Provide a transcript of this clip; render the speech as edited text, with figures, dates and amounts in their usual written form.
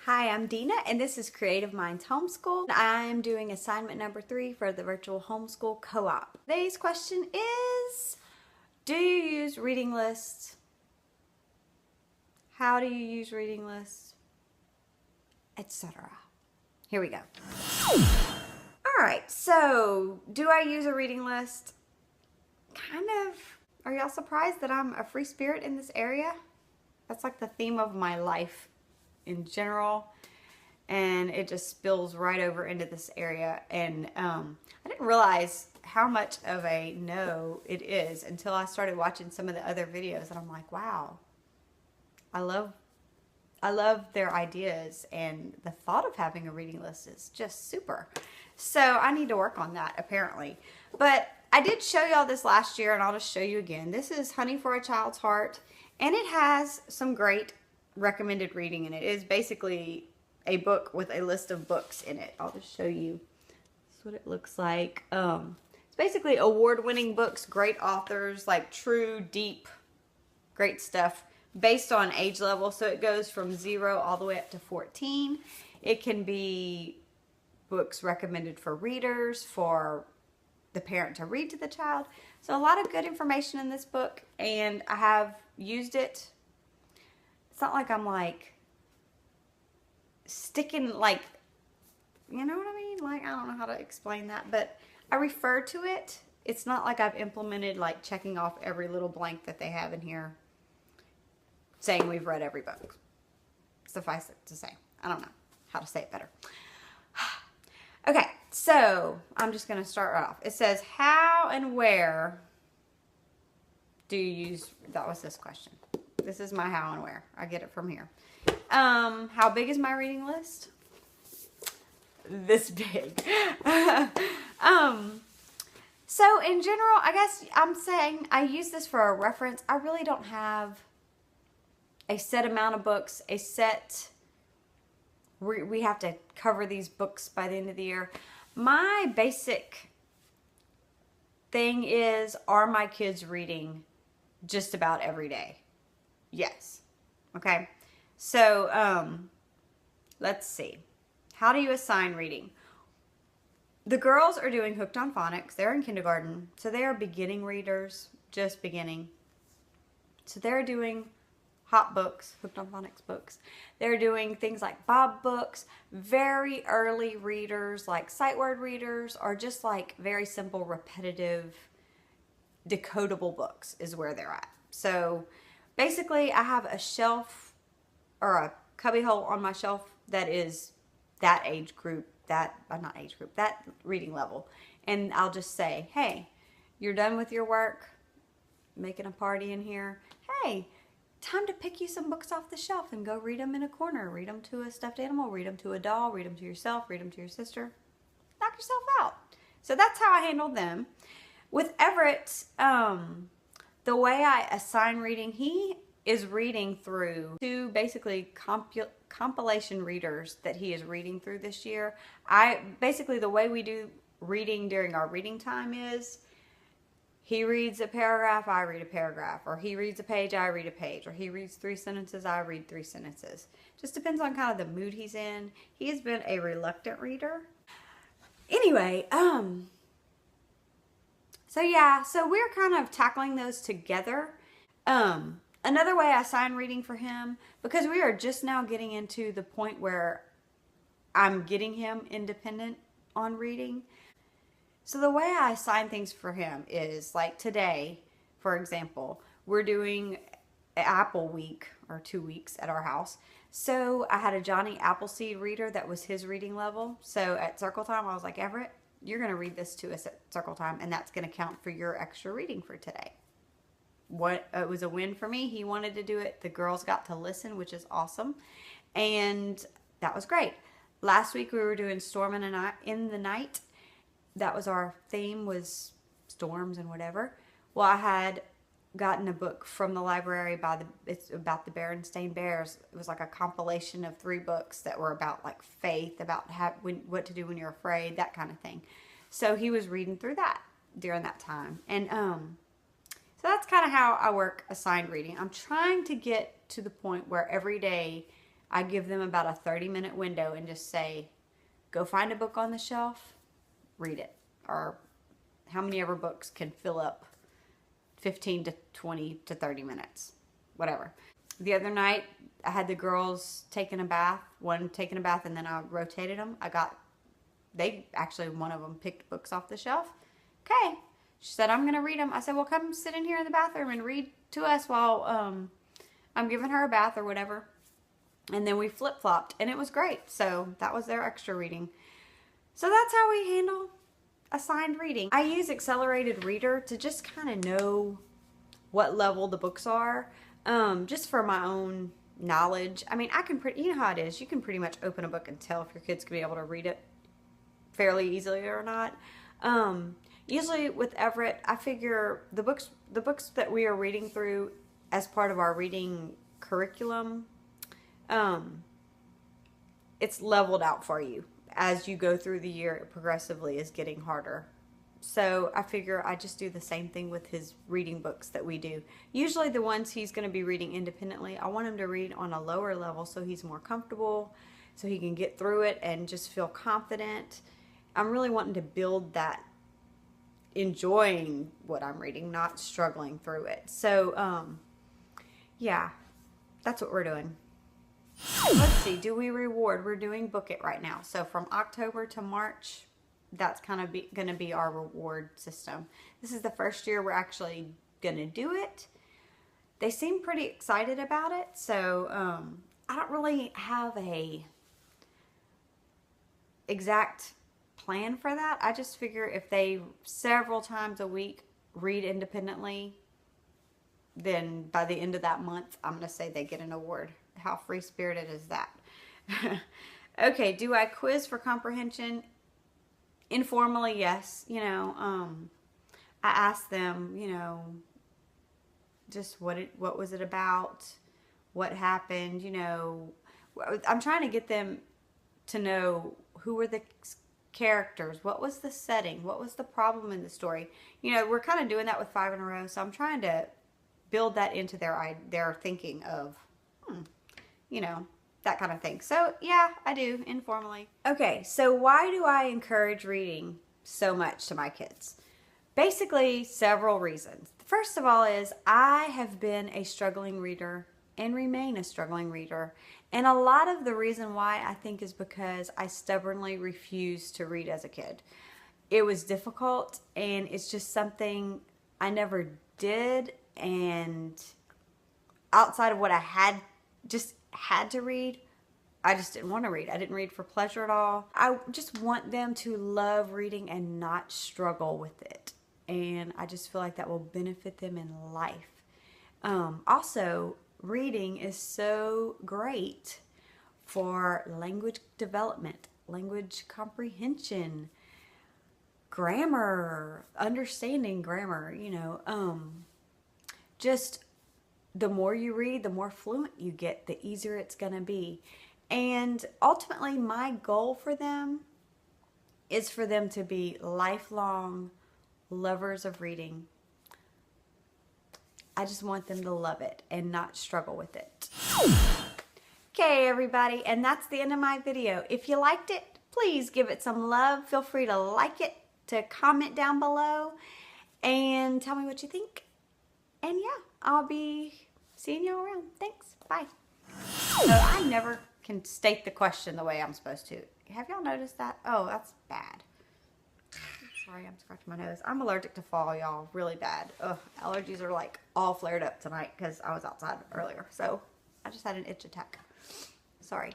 Hi, I'm Dina, and this is Creative Minds Homeschool. I'm doing assignment number 3 for the virtual homeschool co-op. Today's question is, do you use reading lists? How do you use reading lists? Etc. Here we go. All right, so do I use a reading list? Kind of. Are y'all surprised that I'm a free spirit in this area? That's like the theme of my life in general, and it just spills right over into this area. And I didn't realize how much of a no it is until I started watching some of the other videos, and I'm like, wow, I love their ideas, and the thought of having a reading list is just super. So I need to work on that apparently. But I did show y'all this last year, and I'll just show you again. This is Honey for a Child's Heart, and it has some great recommended reading in it. It is basically a book with a list of books in it. I'll just show you. This is what it looks like. It's basically award-winning books, great authors, like true, deep, great stuff based on age level. So it goes from 0 all the way up to 14. It can be books recommended for readers, for the parent to read to the child. So a lot of good information in this book, and I have used it. It's not like I'm like sticking, like, you know what I mean? Like, I don't know how to explain that, but I refer to it. It's not like I've implemented like checking off every little blank that they have in here saying we've read every book. Suffice it to say, I don't know how to say it better. Okay, so I'm just going to start right off. It says, how and where do you use, that was this question. This is my how and where. I get it from here. How big is my reading list? This big. So in general, I guess I'm saying I use this for a reference. I really don't have a set amount of books, a set, we have to cover these books by the end of the year. My basic thing is, are my kids reading just about every day? Yes. Okay. So, let's see. How do you assign reading? The girls are doing Hooked on Phonics. They're in kindergarten. So they are beginning readers, just beginning. So they're doing Hot books, Hooked on Phonics books. They're doing things like Bob books, very early readers, like sight word readers, or just like very simple, repetitive, decodable books is where they're at. So basically I have a shelf or a cubby hole on my shelf that is that age group, that reading level. And I'll just say, hey, you're done with your work, making a party in here. Hey, time to pick you some books off the shelf and go read them in a corner. Read them to a stuffed animal, read them to a doll, read them to yourself, read them to your sister. Knock yourself out. So that's how I handled them. With Everett, the way I assign reading, he is reading through 2 basically compilation readers that he is reading through this year. Basically the way we do reading during our reading time is, he reads a paragraph, I read a paragraph, or he reads a page, I read a page, or he reads 3 sentences, I read 3 sentences. Just depends on kind of the mood he's in. He has been a reluctant reader. Anyway, so yeah, so we're kind of tackling those together. Another way I assign reading for him, because we are just now getting into the point where I'm getting him independent on reading. So the way I assign things for him is, like today, for example, we're doing Apple Week, or 2 weeks at our house. So I had a Johnny Appleseed reader that was his reading level. So at circle time, I was like, Everett, you're going to read this to us at circle time, and that's going to count for your extra reading for today. It was a win for me. He wanted to do it. The girls got to listen, which is awesome. And that was great. Last week we were doing Storm in the Night. That was our theme, was storms and whatever. Well, I had gotten a book from the library it's about the Berenstain Bears. It was like a compilation of 3 books that were about like faith, about what to do when you're afraid, that kind of thing. So he was reading through that during that time. And so that's kind of how I work assigned reading. I'm trying to get to the point where every day I give them about a 30-minute window and just say, go find a book on the shelf, read it. Or how many ever books can fill up 15 to 20 to 30 minutes, whatever. The other night, I had the girls taking a bath, one taking a bath, and then I rotated them. One of them picked books off the shelf. Okay. She said, I'm going to read them. I said, well, come sit in here in the bathroom and read to us while I'm giving her a bath or whatever. And then we flip-flopped, and it was great. So that was their extra reading. So that's how we handle assigned reading. I use Accelerated Reader to just kind of know what level the books are, just for my own knowledge. I mean, you know how it is. You can pretty much open a book and tell if your kids can be able to read it fairly easily or not. Usually with Everett, I figure the books that we are reading through as part of our reading curriculum, it's leveled out for you. As you go through the year, it progressively is getting harder. So I figure I just do the same thing with his reading books that we do. Usually the ones he's going to be reading independently, I want him to read on a lower level so he's more comfortable, so he can get through it and just feel confident. I'm really wanting to build that enjoying what I'm reading, not struggling through it. So, yeah, that's what we're doing. Let's see, do we reward? We're doing Book It right now. So from October to March, that's kind of going to be our reward system. This is the first year we're actually going to do it. They seem pretty excited about it. So I don't really have a exact plan for that. I just figure if they several times a week read independently, then by the end of that month, I'm going to say they get an award. How free-spirited is that? Okay, do I quiz for comprehension? Informally, yes. You know, I asked them, you know, just what was it about? What happened? You know, I'm trying to get them to know who were the characters, what was the setting, what was the problem in the story. You know, we're kind of doing that with 5 in a row, so I'm trying to build that into their thinking of, you know, that kind of thing. So yeah, I do informally. Okay, so why do I encourage reading so much to my kids? Basically, several reasons. First of all is I have been a struggling reader and remain a struggling reader. And a lot of the reason why I think is because I stubbornly refused to read as a kid. It was difficult, and it's just something I never did, and outside of what I had to read, I just didn't want to read. I didn't read for pleasure at all. I just want them to love reading and not struggle with it. And I just feel like that will benefit them in life. Also, reading is so great for language development, language comprehension, grammar, understanding grammar, you know, just the more you read, the more fluent you get, the easier it's going to be. And ultimately, my goal for them is for them to be lifelong lovers of reading. I just want them to love it and not struggle with it. Okay, everybody, and that's the end of my video. If you liked it, please give it some love. Feel free to like it, to comment down below, and tell me what you think. And yeah, I'll be seeing you around. Thanks. Bye. So I never can state the question the way I'm supposed to. Have y'all noticed that? Oh, that's bad. Sorry, I'm scratching my nose. I'm allergic to fall, y'all. Really bad. Ugh, allergies are like all flared up tonight because I was outside earlier. So I just had an itch attack. Sorry.